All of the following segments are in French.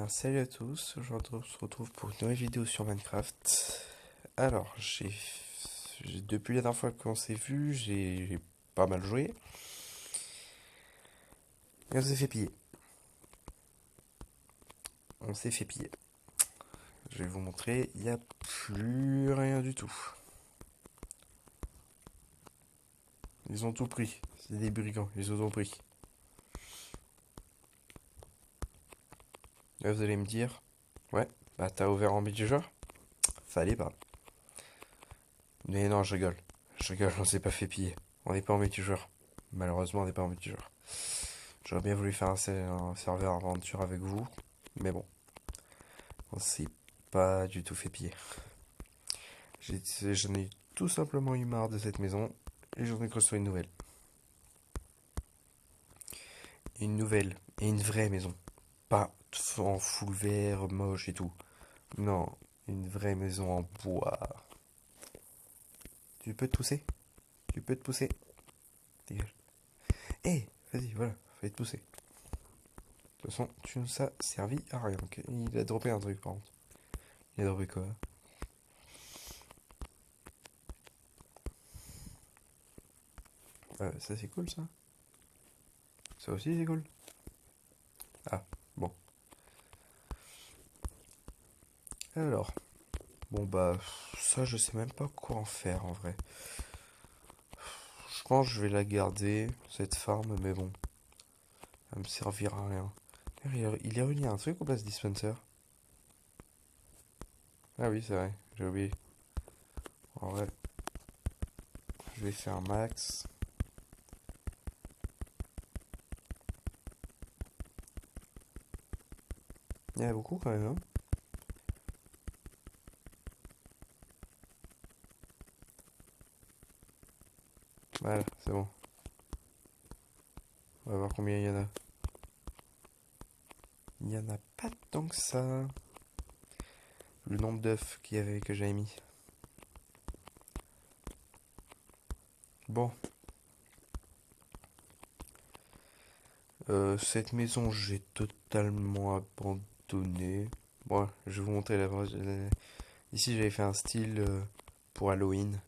Salut à tous, aujourd'hui on se retrouve pour une nouvelle vidéo sur Minecraft. Alors, depuis la dernière fois qu'on s'est vu, j'ai pas mal joué. Et on s'est fait piller. On s'est fait piller. Je vais vous montrer, il n'y a plus rien du tout. Ils ont tout pris, c'est des brigands, ils ont tout pris. Là vous allez me dire, ouais, bah t'as ouvert en multijoueur? Fallait pas. Mais non, je rigole. Je rigole, on s'est pas fait piller. On n'est pas en multijoueur. Malheureusement, on n'est pas en multijoueur. J'aurais bien voulu faire un serveur aventure avec vous, mais bon, on s'est pas du tout fait piller. J'en ai tout simplement eu marre de cette maison et j'en ai construit une nouvelle. Une nouvelle et une vraie maison. Pas en full vert, moche et tout. Non, une vraie maison en bois. Tu peux te pousser? Tu peux te pousser? Dégage. Eh, vas-y, voilà, fallait te pousser. De toute façon, tu nous as servi à rien. Ok, il a droppé un truc par contre. Il a droppé quoi? Ça c'est cool ça. Ça aussi c'est cool. Ah, bon. Alors, bon bah, ça je sais même pas quoi en faire en vrai. Je pense que je vais la garder, cette farm, mais bon, elle me servira à rien. Il est relié à un truc ou pas ce dispenser? Ah oui, c'est vrai, j'ai oublié. En vrai, je vais faire max. Il y en a beaucoup quand même, hein. Voilà, c'est bon. On va voir combien il y en a. Il y en a pas tant que ça. Le nombre d'œufs que j'avais mis. Bon. Cette maison, j'ai totalement abandonné. Bon, je vais vous montrer ici, j'avais fait un style pour Halloween.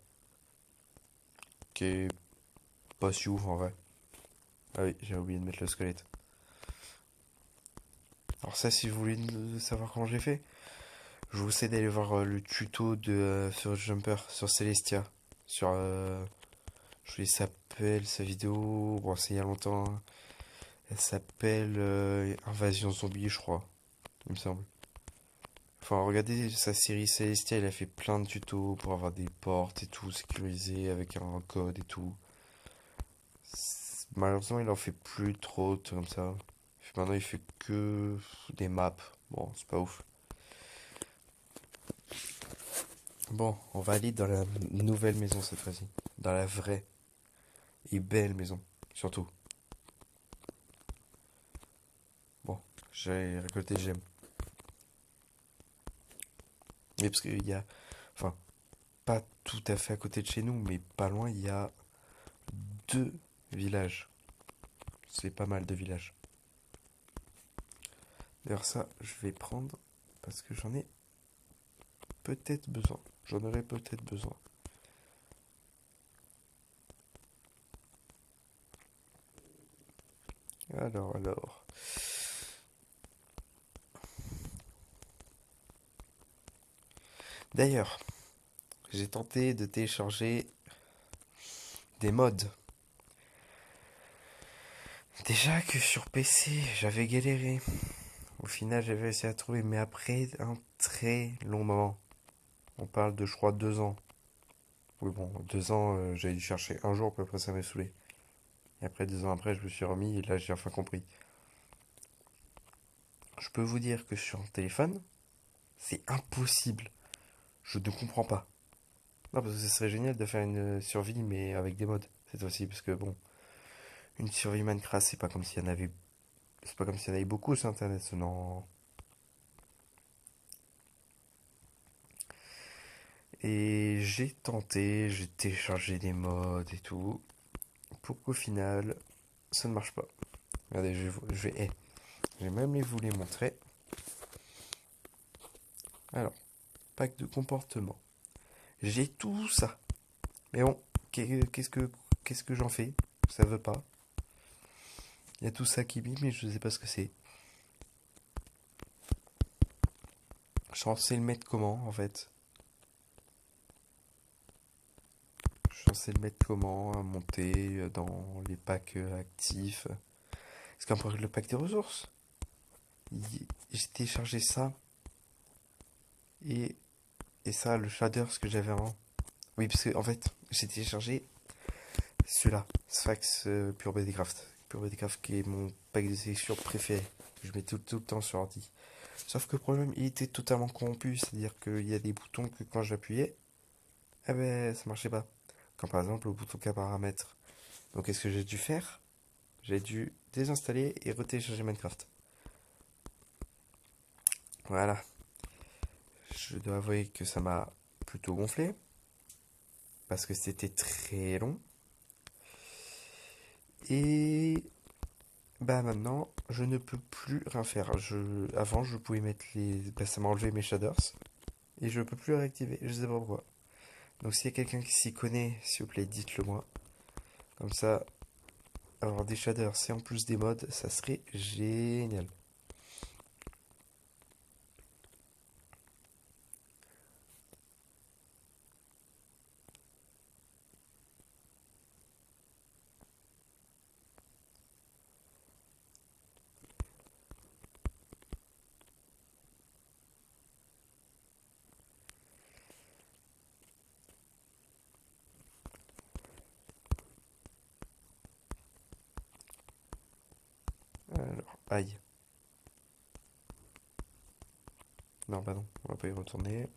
Qui est pas si ouf en vrai. Ah oui, j'ai oublié de mettre le squelette. Alors ça, si vous voulez savoir comment j'ai fait, je vous conseille d'aller voir le tuto de sur Jumper, sur Celestia. Sur... je sais s'appelle sa vidéo... Bon, c'est il y a longtemps, hein. Elle s'appelle Invasion Zombie, je crois. Il me semble. Enfin, regardez sa série Celestia, il a fait plein de tutos pour avoir des portes et tout, sécurisé avec un code et tout. Malheureusement, il en fait plus trop comme ça. Maintenant, il fait que des maps. Bon, c'est pas ouf. Bon, on va aller dans la nouvelle maison cette fois-ci. Dans la vraie et belle maison, surtout. Bon, j'ai récolté j'aime. Et parce qu'il y a, enfin, pas tout à fait à côté de chez nous, mais pas loin, il y a deux villages. C'est pas mal de villages. D'ailleurs, ça, je vais prendre parce que j'en ai peut-être besoin. J'en aurais peut-être besoin. Alors. D'ailleurs, j'ai tenté de télécharger des mods. Déjà que sur PC, j'avais galéré. Au final, j'avais réussi à trouver, mais après un très long moment. On parle de, je crois, 2 ans. Oui, bon, 2 ans, j'ai dû chercher un jour, à peu près, ça m'a saoulé. Et après, 2 ans après, je me suis remis, et là, j'ai enfin compris. Je peux vous dire que sur un téléphone, c'est impossible. Je ne comprends pas. Non, parce que ce serait génial de faire une survie, mais avec des mods, cette fois-ci, parce que bon, une survie Minecraft, c'est pas comme s'il y en avait. C'est pas comme s'il y en avait beaucoup sur internet, non. Et j'ai tenté, j'ai téléchargé des mods et tout, pour qu'au final, ça ne marche pas. Regardez, je vais même les vous les montrer. Alors, pack de comportement. J'ai tout ça. Mais bon, qu'est-ce que j'en fais? Ça veut pas. Il y a tout ça qui bime, mais je sais pas ce que c'est. Je suis censé le mettre comment, en fait? Je suis censé le mettre comment à monter dans les packs actifs? Parce qu'après le pack des ressources, j'ai téléchargé ça et, et ça, le shader, ce que j'avais avant. Oui, parce que en fait, j'ai téléchargé celui-là, Sphax Pure BDCraft. Pure BDCraft qui est mon pack de sélection préféré. Je mets tout le temps sur ordi. Sauf que le problème, il était totalement corrompu. C'est-à-dire qu'il y a des boutons que quand j'appuyais, eh ben, ça marchait pas. Comme par exemple le bouton K paramètres. Donc qu'est-ce que j'ai dû faire? J'ai dû désinstaller et retélécharger Minecraft. Voilà. Je dois avouer que ça m'a plutôt gonflé. Parce que c'était très long. Et bah maintenant, je ne peux plus rien faire. Avant, je pouvais mettre les. Bah, ça m'a enlevé mes shaders. Et je peux plus les réactiver. Je sais pas pourquoi. Donc s'il y a quelqu'un qui s'y connaît, s'il vous plaît, dites-le moi. Comme ça, avoir des shaders et en plus des mods, ça serait génial. Alors, aïe. Non, bah non, on va pas y retourner.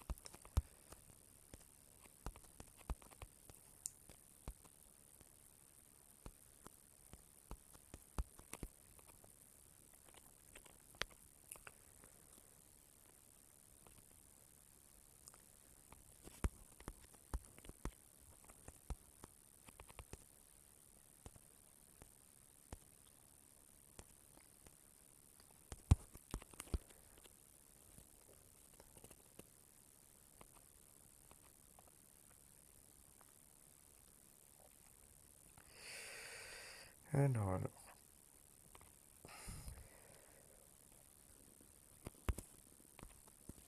Alors.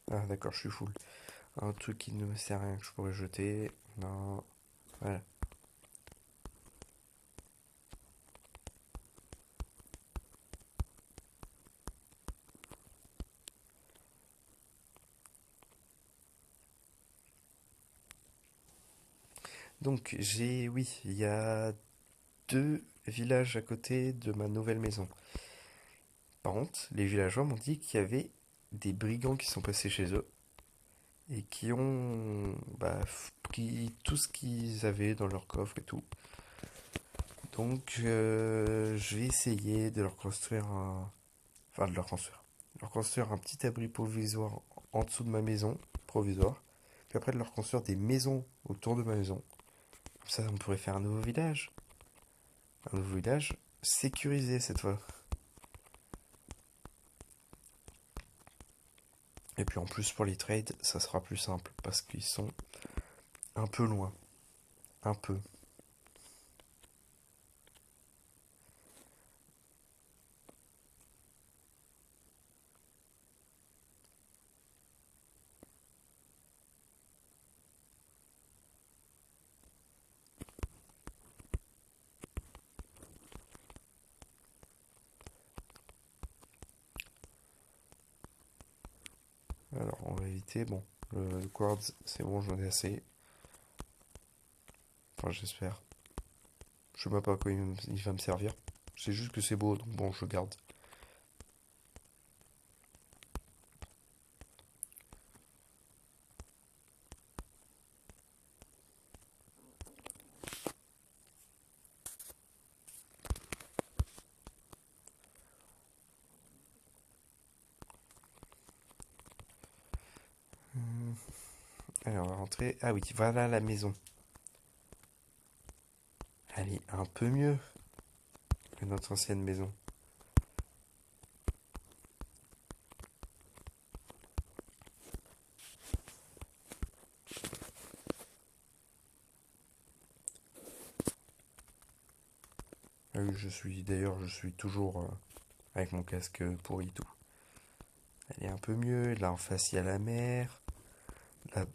Ah, d'accord, je suis full. Un truc qui ne me sert à rien que je pourrais jeter. Non. Voilà. Donc, oui, il y a deux villages à côté de ma nouvelle maison. Par contre, les villageois m'ont dit qu'il y avait des brigands qui sont passés chez eux et qui ont pris tout ce qu'ils avaient dans leur coffre et tout. Donc, je vais essayer de leur construire enfin, de leur construire un petit abri provisoire en dessous de ma maison, provisoire. Puis après, de leur construire des maisons autour de ma maison. Comme ça, on pourrait faire un nouveau village. Un nouveau village sécurisé cette fois. Et puis en plus, pour les trades, ça sera plus simple parce qu'ils sont un peu loin. Un peu. Alors, on va éviter. Bon, le quartz, c'est bon, j'en ai assez. Enfin, j'espère. Je sais même pas à quoi il va me servir. C'est juste que c'est beau, donc bon, je garde. Allez, on va rentrer. Ah oui, voilà la maison. Elle est un peu mieux que notre ancienne maison. Ah oui, d'ailleurs, je suis toujours avec mon casque pourri et tout. Elle est un peu mieux. Là, en face, il y a la mer. Là,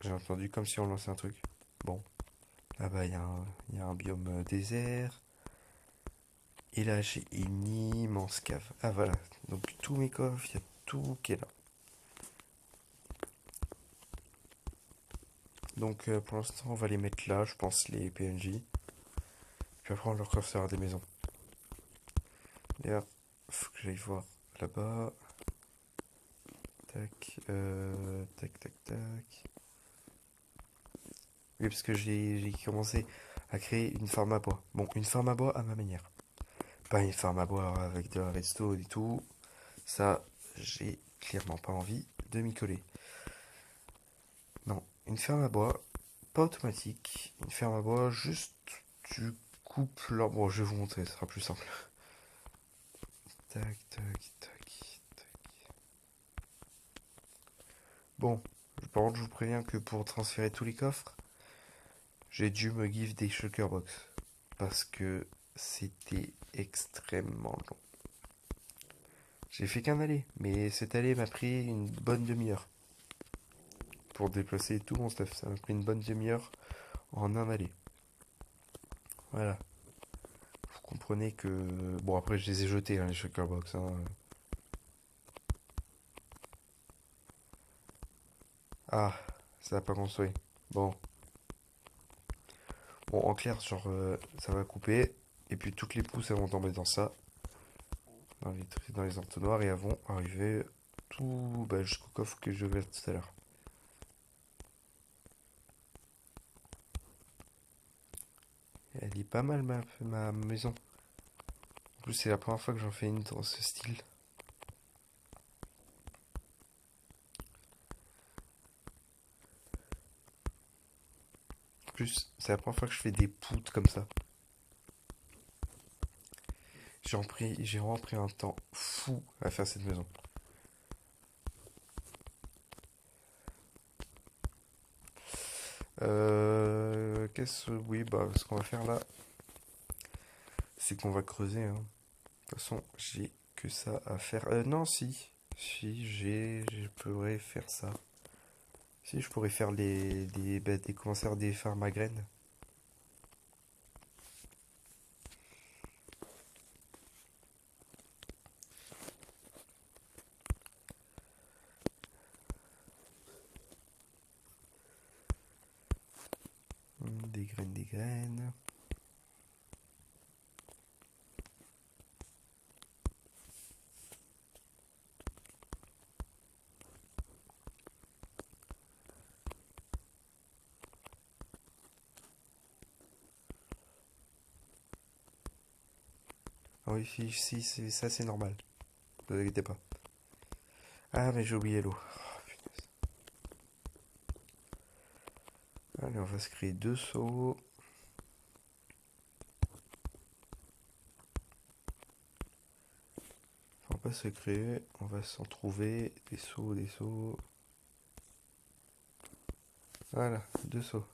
j'ai entendu comme si on lançait un truc. Bon, là-bas, il y a un biome désert. Et là, j'ai une immense cave. Ah, voilà. Donc, tous mes coffres, il y a tout qui est là. Donc, pour l'instant, on va les mettre là, je pense, les PNJ. Puis après, on leur refera des maisons. D'ailleurs, faut que j'aille voir là-bas. Tac, tac, tac, tac. Oui, parce que j'ai commencé à créer une farm à bois. Bon, une farm à bois à ma manière. Pas une farm à bois avec de la redstone et tout. Ça, j'ai clairement pas envie de m'y coller. Non, une ferme à bois, pas automatique. Une ferme à bois, juste tu coupes l'arbre. Bon, je vais vous montrer, ce sera plus simple. Tac, tac, tac, tac. Bon, par contre, je vous préviens que pour transférer tous les coffres, j'ai dû me give des shulker box. Parce que c'était extrêmement long. J'ai fait qu'un aller, mais cet aller m'a pris une bonne demi-heure. Pour déplacer tout mon stuff, ça m'a pris une bonne demi-heure en un aller. Voilà. Vous comprenez que... Bon, après, je les ai jetés, hein, les shulker box. Hein. Ah, ça n'a pas construit. Bon. Bon, en clair, genre, ça va couper. Et puis toutes les pousses, elles vont tomber dans ça. Dans les entonnoirs. Et elles vont arriver tout bah, jusqu'au coffre que je vais tout à l'heure. Elle est pas mal, ma maison. En plus, c'est la première fois que j'en fais une dans ce style. En plus, c'est la première fois que je fais des poutres comme ça. J'ai vraiment pris un temps fou à faire cette maison. Oui, bah, ce qu'on va faire là, c'est qu'on va creuser. Hein. De toute façon, j'ai que ça à faire. Non, si. Si, je pourrais faire ça. Si, je pourrais faire commencer à faire des farms à graines. Des graines, des graines. Ah oui, si, ça c'est normal. Ne vous inquiétez pas. Ah, mais j'ai oublié l'eau. Oh, punaise. Allez, on va se créer deux seaux. On va pas se créer, on va s'en trouver. Des seaux, des seaux. Voilà, deux seaux.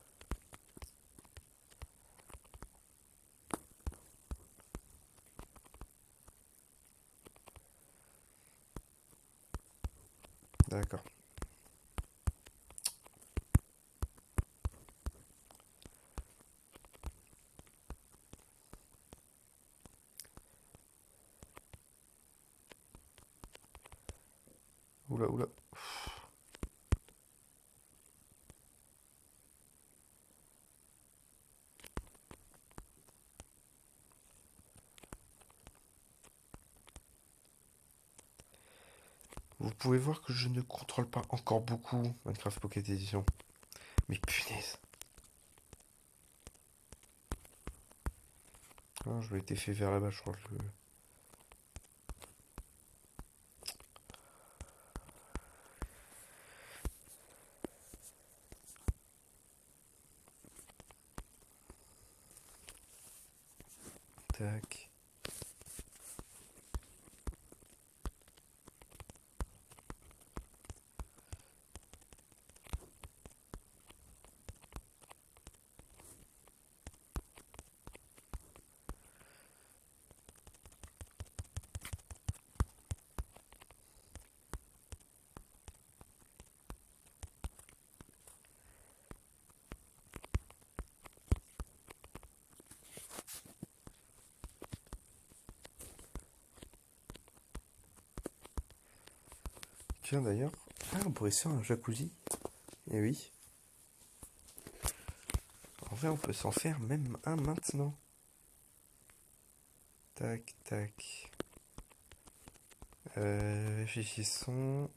D'accord. Oula, oula. Vous pouvez voir que je ne contrôle pas encore beaucoup Minecraft Pocket Edition. Mais punaise. Ah, je l'ai été fait vers là-bas, je crois. Tac. Tiens d'ailleurs, on pourrait se faire un jacuzzi. Eh oui. En vrai, on peut s'en faire même un maintenant. Tac, tac. Réfléchissons.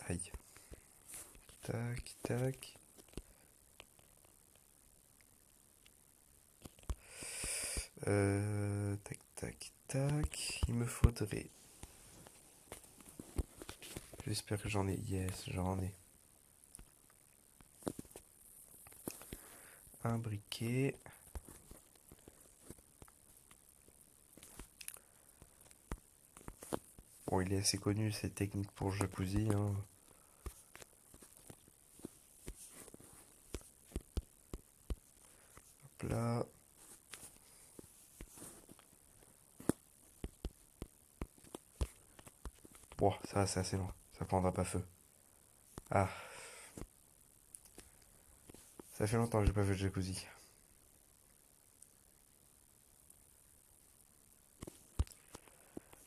Aïe. Tac, tac. Tac, tac, tac. Il me faudrait. J'espère que j'en ai. Yes, j'en ai. Un briquet. Bon, il est assez connu, cette technique pour le jacuzzi, hein. Hop là. Bon, ça va, c'est assez loin. Ça prendra pas feu. Ah, ça fait longtemps que j'ai pas fait de jacuzzi.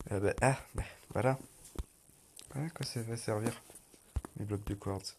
Voilà. Voilà à quoi ça va servir, mes blocs de quartz.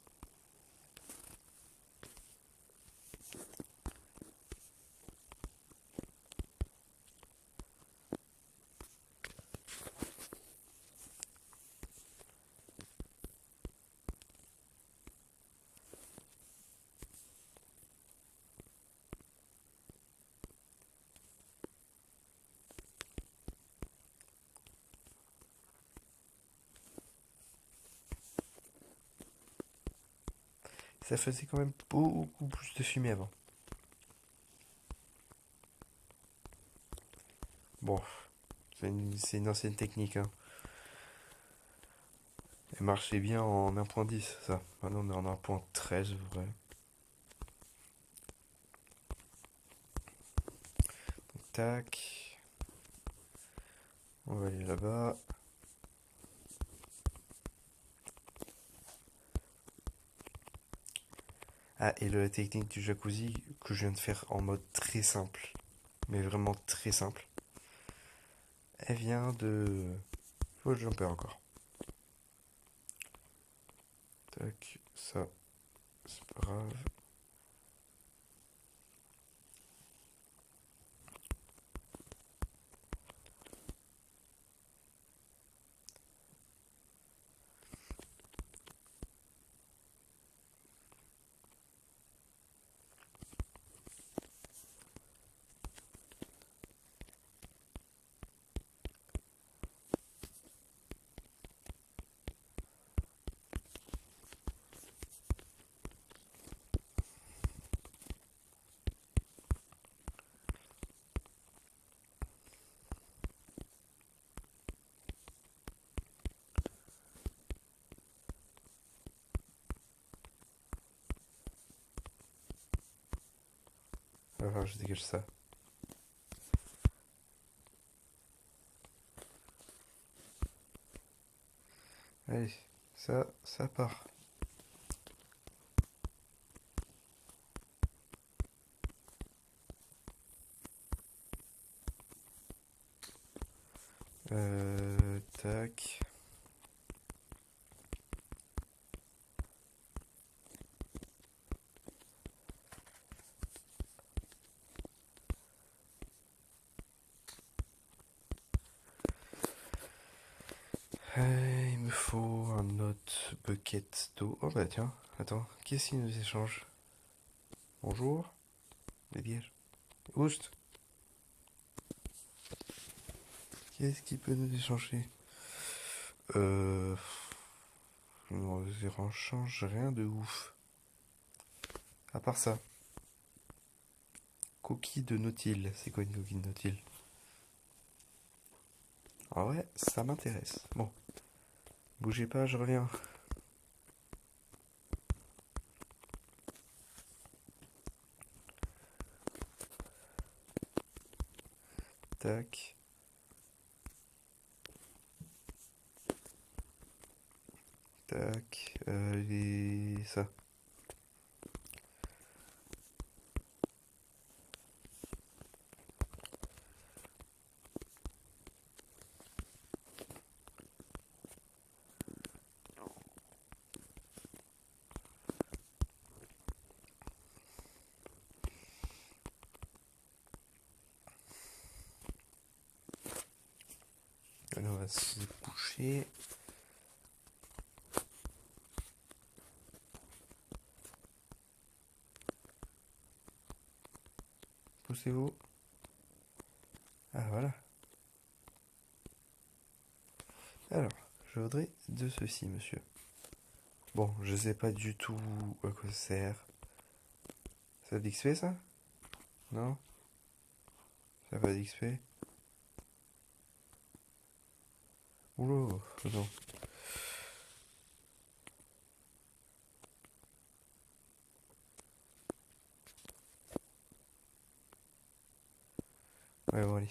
Ça faisait quand même beaucoup plus de fumée avant. Bon, c'est une ancienne technique, hein. Elle marchait bien en 1.10, ça. Maintenant, on est en 1.13, vrai. Tac. On va aller là-bas. Ah, et la technique du jacuzzi que je viens de faire en mode très simple, mais vraiment très simple, elle vient de... Faut le jumper encore. Tac, ça, c'est pas grave. Alors, je dégage ça. Allez, ça part. Tac. Il me faut un autre bucket d'eau. Oh bah tiens, attends, qu'est-ce qu'il nous échange? Bonjour, les lièges. Oust, qu'est-ce qu'il peut nous échanger? Euh... Il nous change rien de ouf. À part ça. Coquille de nautile. C'est quoi une coquille de nautile? Ah ouais, ça m'intéresse. Bon, bougez pas, je reviens. Tac. Tac. Et ça. Allez, on va se coucher. Poussez-vous. Ah voilà. Alors, je voudrais de ceci, monsieur. Bon, je sais pas du tout à quoi ça sert. Ça a d'XP ça? Non? Ça a pas d'XP? Oula, non. Ouais, bon, allez.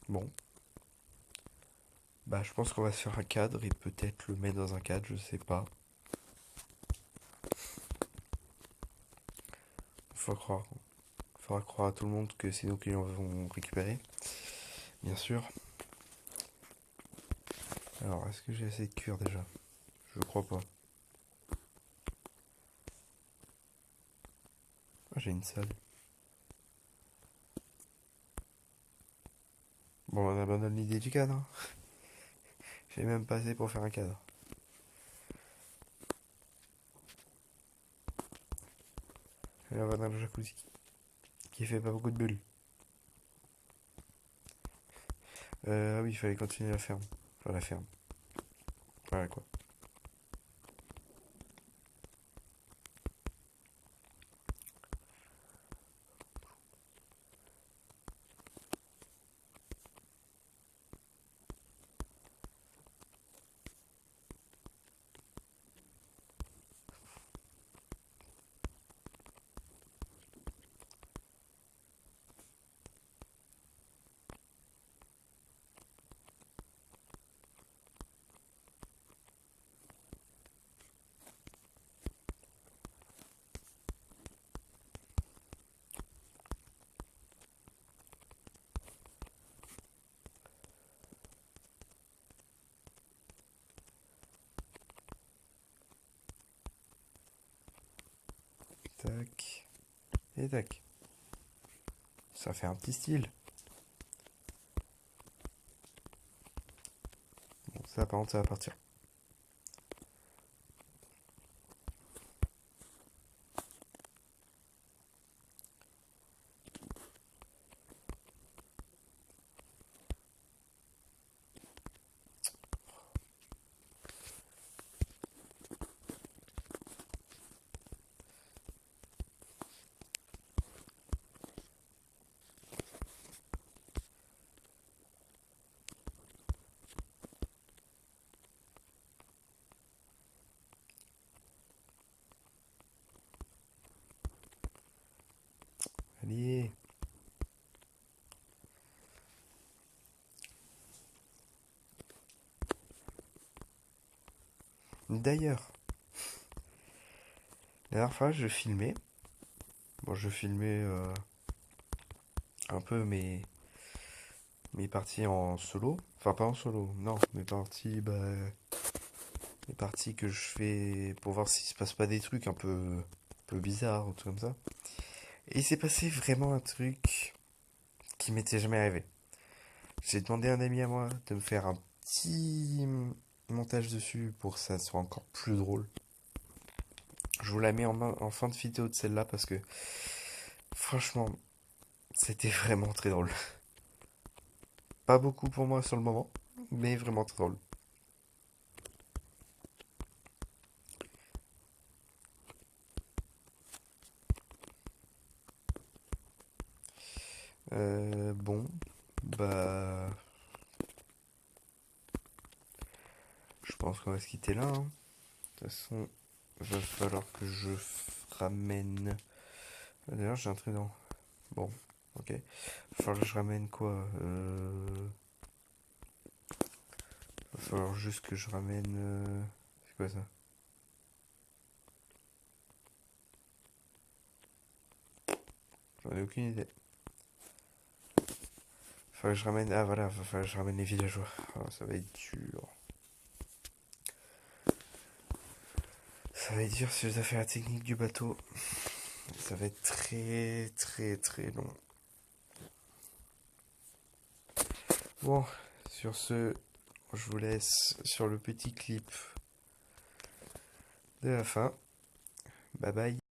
Bon. Bah, je pense qu'on va se faire un cadre et peut-être le mettre dans un cadre, je sais pas. Faut croire. Faudra croire à tout le monde que c'est nos clients vont récupérer. Bien sûr. Alors, est-ce que j'ai assez de cuir déjà? Je crois pas. Ah, j'ai une salle. Bon, on abandonne l'idée du cadre, hein. J'ai même pas assez pour faire un cadre. Et là, on va dans le jacuzzi qui fait pas beaucoup de bulles. Ah oui, il fallait continuer la ferme. Enfin, la ferme. Voilà quoi. Tac. Et tac. Ça fait un petit style. Bon, ça par contre, ça va partir. Allez. D'ailleurs, la dernière fois, je filmais. Bon, je filmais un peu mes parties en solo. Enfin, pas en solo, non. Mes parties que je fais pour voir s'il se passe pas des trucs un peu bizarres ou tout comme ça. Et il s'est passé vraiment un truc qui m'était jamais arrivé. J'ai demandé à un ami à moi de me faire un petit montage dessus pour que ça soit encore plus drôle. Je vous la mets en fin de vidéo de celle-là parce que franchement, c'était vraiment très drôle. Pas beaucoup pour moi sur le moment, mais vraiment très drôle. Bon, bah, je pense qu'on va se quitter là, hein. De toute façon, va falloir que je ramène. D'ailleurs, j'ai un truc dans. Bon, ok. Va falloir que je ramène quoi? Va falloir juste que je ramène. C'est quoi ça? J'en ai aucune idée. Faut que je ramène. Ah voilà, va falloir que je ramène les villageois. Ah, ça va être dur. Ça va être dur si je dois faire la technique du bateau. Ça va être très très très long. Bon, sur ce, je vous laisse sur le petit clip de la fin. Bye bye.